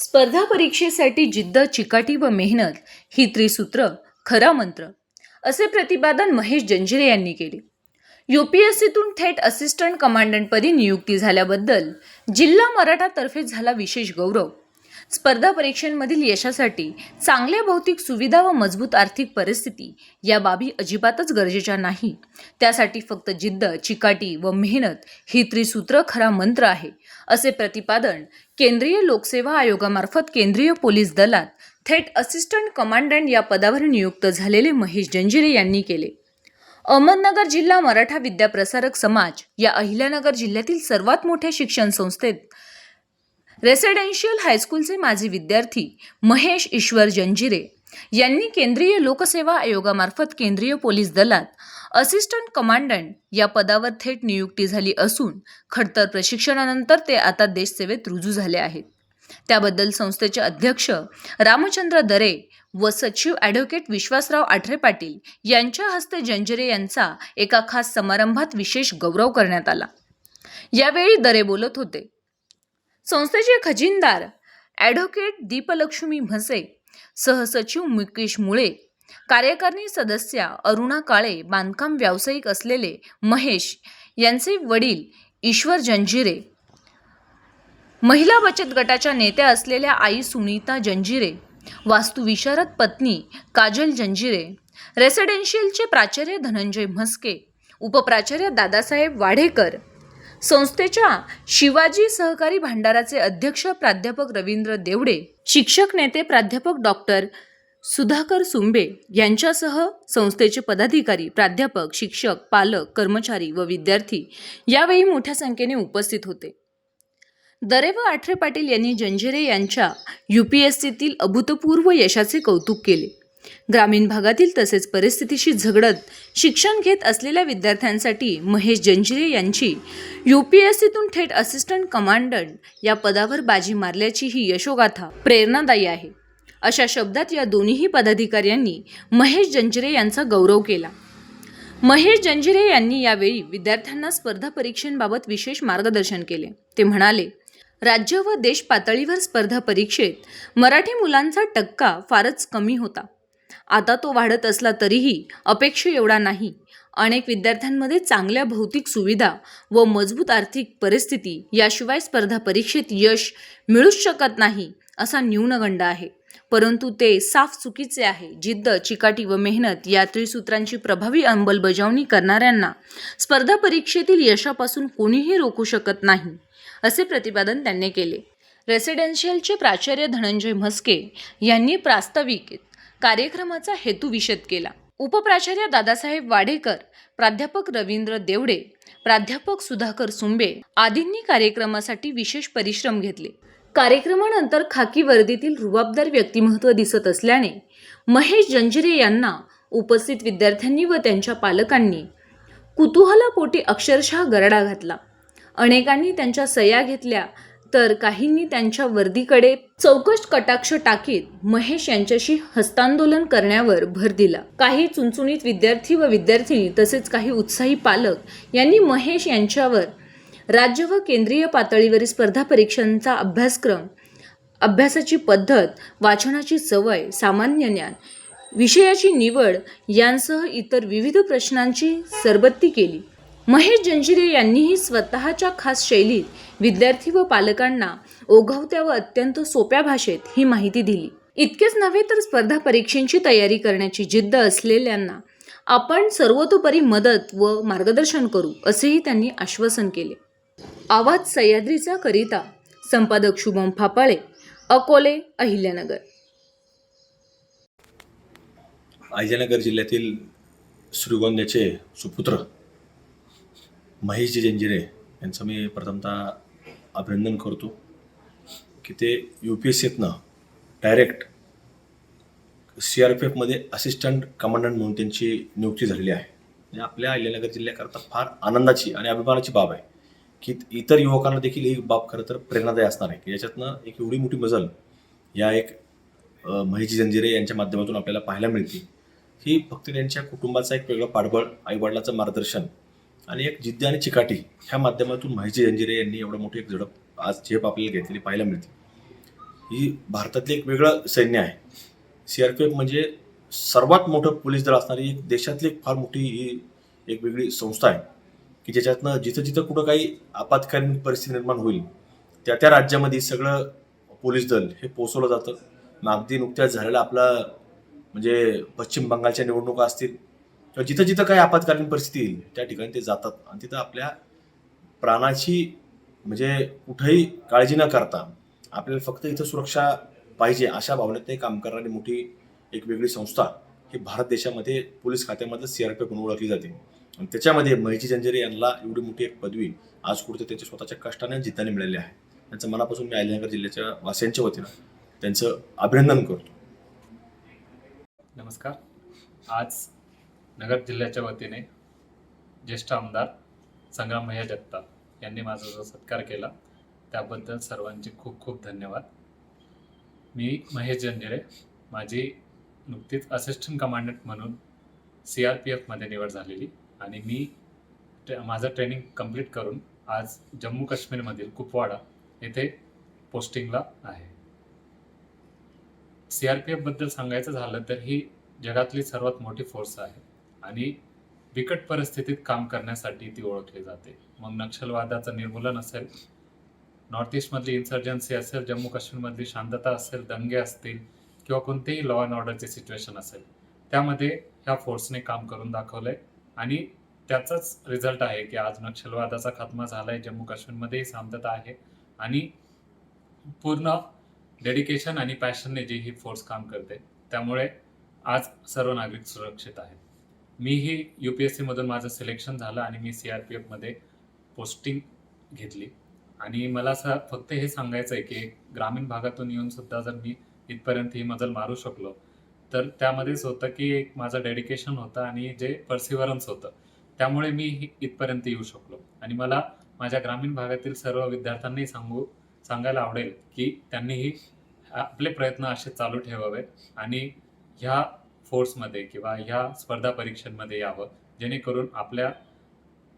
स्पर्धा परीक्षेसाठी जिद्द, चिकाटी व मेहनत ही त्रिसूत्र खरा मंत्र, असे प्रतिपादन महेश जंजिरे यांनी केले. यूपीएससीतून थेट असिस्टंट कमांडंटपदी नियुक्ती झाल्याबद्दल जिल्हा मराठातर्फे झाला विशेष गौरव. स्पर्धा परीक्षांमधील यशासाठी चांगल्या भौतिक सुविधा व मजबूत आर्थिक परिस्थिती या बाबी अजिबातच गरजेच्या नाही. त्यासाठी फक्त जिद्द, चिकाटी व मेहनत ही त्रिसूत्र खरा मंत्र आहे, असे प्रतिपादन केंद्रीय लोकसेवा आयोगामार्फत केंद्रीय पोलीस दलात थेट असिस्टंट कमांडंट या पदावर नियुक्त झालेले महेश जंजिरे यांनी केले. अहमदनगर जिल्हा मराठा विद्याप्रसारक समाज या अहिल्यानगर जिल्ह्यातील सर्वात मोठ्या शिक्षण संस्थेत रेसिडेन्शियल हायस्कूलचे माजी विद्यार्थी महेश ईश्वर जंजिरे यांनी केंद्रीय लोकसेवा आयोगामार्फत केंद्रीय पोलीस दलात असिस्टंट कमांडंट या पदावर थेट नियुक्ती झाली असून खडतर प्रशिक्षणानंतर ते आता देशसेवेत रुजू झाले आहेत. त्याबद्दल संस्थेचे अध्यक्ष रामचंद्र दरे व सचिव ॲडव्होकेट विश्वासराव आठरे पाटील यांच्या हस्ते जंजिरे यांचा एका खास समारंभात विशेष गौरव करण्यात आला. यावेळी दरे बोलत होते. संस्थेचे खजिनदार ॲडव्होकेट दीपलक्ष्मी म्हसे, सहसचिव मुकेश मुळे, कार्यकारिणी सदस्या अरुणा काळे, बांधकाम व्यावसायिक असलेले महेश यांचे वडील ईश्वर जंजिरे, महिला बचत गटाच्या नेत्या असलेल्या आई सुनीता जंजिरे, वास्तुविशारद पत्नी काजल जंजिरे, रेसिडेन्शियलचे प्राचार्य धनंजय म्हस्के, उपप्राचार्य दादासाहेब वाढेकर, संस्थेच्या शिवाजी सहकारी भांडाराचे अध्यक्ष प्राध्यापक रवींद्र देवडे, शिक्षक नेते प्राध्यापक डॉक्टर सुधाकर सुंबे यांच्यासह संस्थेचे पदाधिकारी, प्राध्यापक, शिक्षक, पालक, कर्मचारी व विद्यार्थी यावेळी मोठ्या संख्येने उपस्थित होते. दरे व आठरे पाटील यांनी जंजिरे यांच्या यूपीएससीतील अभूतपूर्व यशाचे कौतुक केले. ग्रामीण भागातील तसेच परिस्थितीशी झगडत शिक्षण घेत असलेल्या विद्यार्थ्यांसाठी महेश जंजिरे यांची यूपीएससीतून थेट असिस्टंट कमांडंट या पदावर बाजी मारल्याची ही यशोगाथा प्रेरणादायी आहे, अशा शब्दात या दोन्ही पदाधिकाऱ्यांनी महेश जंजिरे यांचा गौरव केला. महेश जंजिरे यांनी यावेळी विद्यार्थ्यांना स्पर्धा परीक्षांबाबत विशेष मार्गदर्शन केले. ते म्हणाले, राज्य व देश पातळीवर स्पर्धा परीक्षेत मराठी मुलांचा टक्का फारच कमी होता. आता तो वाढत असला तरीही अपेक्षे एवढा नाही. अनेक विद्यार्थ्यांमध्ये चांगल्या भौतिक सुविधा व मजबूत आर्थिक परिस्थिती याशिवाय स्पर्धा परीक्षेत यश मिळूच शकत नाही, असा न्यूनगंड आहे. परंतु ते साफ चुकीचे आहे. जिद्द, चिकाटी व मेहनत या त्रिसूत्रांची प्रभावी अंमलबजावणी करणाऱ्यांना स्पर्धा परीक्षेतील यशापासून कोणीही रोखू शकत नाही, असे प्रतिपादन त्यांनी केले. रेसिडेन्शियलचे प्राचार्य धनंजय म्हस्के यांनी प्रास्ताविकेत कार्यक्रमाचा हेतू विशद केला. उपप्राचार्य दादासाहेब वाढेकर, प्राध्यापक रवींद्र देवडे, प्राध्यापक सुधाकर सुंबे आदींनी कार्यक्रमासाठी विशेष परिश्रम घेतले. कार्यक्रमानंतर खाकी वर्दीतील रुबाबदार व्यक्तिमत्व दिसत असल्याने महेश जंजिरे यांना उपस्थित विद्यार्थ्यांनी व त्यांच्या पालकांनी कुतूहलापोटी अक्षरशः गरडा घातला. अनेकांनी त्यांच्या सह्या घेतल्या तर काहींनी त्यांच्या वर्दीकडे चौकस कटाक्ष टाकीत महेश यांच्याशी हस्तांदोलन करण्यावर भर दिला. काही चुणचुणीत विद्यार्थी व विद्यार्थिनी तसेच काही उत्साही पालक यांनी महेश यांच्यावर राज्य व केंद्रीय पातळीवरील स्पर्धा परीक्षांचा अभ्यासक्रम, अभ्यासाची पद्धत, वाचनाची सवय, सामान्य ज्ञान, विषयाची निवड यांसह इतर विविध प्रश्नांची सरबत्ती केली. महेश जंजिरे यांनीही स्वतःच्या खास शैलीत विद्यार्थी व पालकांना ओघवत्या व अत्यंत सोप्या भाषेत ही माहिती दिली. इतकेच नव्हे तर स्पर्धा परीक्षांची तयारी करण्याची जिद्द असलेल्यांना आपण सर्वतोपरी मदत व मार्गदर्शन करू, असेही त्यांनी आश्वासन केले. आवाज सह्याद्रीचा करिता संपादक शुभम फापाळे, अकोले, अहिल्यानगर. अहिल्यानगर जिल्ह्यातील श्रीगोंद्याचे सुपुत्र महेशजी जंजिरे यांचं मी प्रथमतः अभिनंदन करतो की ते UPSCतनं डायरेक्ट CRPFमध्ये असिस्टंट कमांडंट म्हणून त्यांची नियुक्ती झालेली आहे. म्हणजे आपल्या अहिल्यानगर जिल्ह्याकरता फार आनंदाची आणि अभिमानाची बाब आहे की इतर युवकांना देखील ही बाब खरं तर प्रेरणादायी असणार आहे की याच्यातनं एक एवढी मोठी मजल या एक महेशजी जंजिरे यांच्या माध्यमातून आपल्याला पाहायला मिळते. ही फक्त त्यांच्या कुटुंबाचा एक वेगळं पाठबळ, आईवडिलांचं मार्गदर्शन आणि एक जिद्द आणि चिकाटी ह्या माध्यमातून महेशजी जंजिरे यांनी एवढं मोठी एक झडप आज झेप आपल्याला घेतलेली पाहायला मिळते. ही भारतातलं एक वेगळं सैन्य आहे. CRPF म्हणजे सर्वात मोठं पोलीस दल असणारी एक देशातली एक फार मोठी ही एक वेगळी संस्था आहे, की ज्याच्यातनं जिथं-जिथं कुठं काही आपत्कालीन परिस्थिती निर्माण होईल, त्या राज्यामध्ये सगळं पोलीस दल हे पोहोचवलं जातं. मग अगदी नुकत्याच झालेल्या आपला म्हणजे पश्चिम बंगालच्या निवडणुका असतील किंवा जिथं-जिथं काही आपत्कालीन परिस्थिती येईल, त्या ठिकाणी ते जातात आणि तिथं आपल्या प्राणाची म्हणजे कुठेही काळजी न करता आपल्याला फक्त इथं सुरक्षा पाहिजे अशा भावनेत ते काम करणारी मोठी एक वेगळी संस्था ही भारत देशामध्ये पोलीस खात्यामध्ये CRPF म्हणून ओळखली जाते. आणि त्याच्यामध्ये महेश जंजिरे यांना एवढी मोठी एक पदवी आज कुठे त्यांच्या स्वतःच्या कष्टाने आणि जिद्दाने मिळाली आहे. त्यांचं मनापासून मी अहिल्यानगर जिल्ह्याच्या वासियांच्या वतीनं त्यांचं अभिनंदन करतो. नमस्कार. आज नगर जिल्ह्याच्या वतीने ज्येष्ठ आमदार संग्राम भैया जगताप यांनी माझा जो सत्कार केला त्याबद्दल सर्वांचे खूप खूप धन्यवाद. मी महेश जंजिरे, माझी नुकतीच असिस्टंट कमांडंट म्हणून CRPFमध्ये निवड झालेली आणि मी माझं ट्रेनिंग कंप्लीट करून आज जम्मू काश्मीरमधील कुपवाडा येथे पोस्टिंगला आहे. CRPFबद्दल सांगायचं झालं तर ही जगातली सर्वात मोठी फोर्स आहे आणि बिकट परिस्थितीत काम करण्यासाठी ती ओळखली जाते. मग नक्षलवादाचं निर्मूलन असेल, नॉर्थ ईस्टमधली इन्सर्जन्सी असेल, जम्मू काश्मीरमधली शांतता असेल, दंगे असतील किंवा कोणतेही लॉ अँड ऑर्डरची सिच्युएशन असेल, त्यामध्ये ह्या फोर्सने काम करून दाखवलंय आणि त्याचाच रिझल्ट आहे की आज नक्षलवादाचा खात्मा झालाय, जम्मू काश्मीरमध्येही शांतता आहे आणि पूर्ण डेडिकेशन आणि पॅशनने जी ही फोर्स काम करते त्यामुळे आज सर्व नागरिक सुरक्षित आहेत. मीही UPSC मधून माझं सिलेक्शन झालं आणि मी CRPFमध्ये पोस्टिंग घेतली आणि मला फक्त हे सांगायचं आहे की ग्रामीण भागातून येऊन सुद्धा जर मी इथपर्यंत ही मजल मारू शकलो तर त्यामध्येच होतं की एक माझं डेडिकेशन होतं आणि जे परसिव्हरन्स होतं त्यामुळे मी इथपर्यंत येऊ शकलो. आणि मला माझ्या ग्रामीण भागातील सर्व विद्यार्थ्यांनाही सांगायला आवडेल की त्यांनीही आपले प्रयत्न असे चालू ठेवावेत आणि ह्या फोर्समध्ये किंवा ह्या स्पर्धा परीक्षांमध्ये यावं, जेणेकरून आपल्या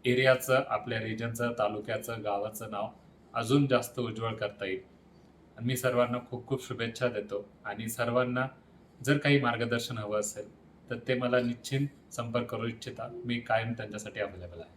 एरियाचं, आपल्या रिजनचं, तालुक्याचं, गावाचं नाव अजून जास्त उज्ज्वल करता येईल. आणि मी सर्वांना खूप खूप शुभेच्छा देतो आणि सर्वांना जर काही मार्गदर्शन हवं असेल तर ते मला निश्चित संपर्क करू इच्छिता. मी कायम त्यांच्यासाठी अवेलेबल आहे.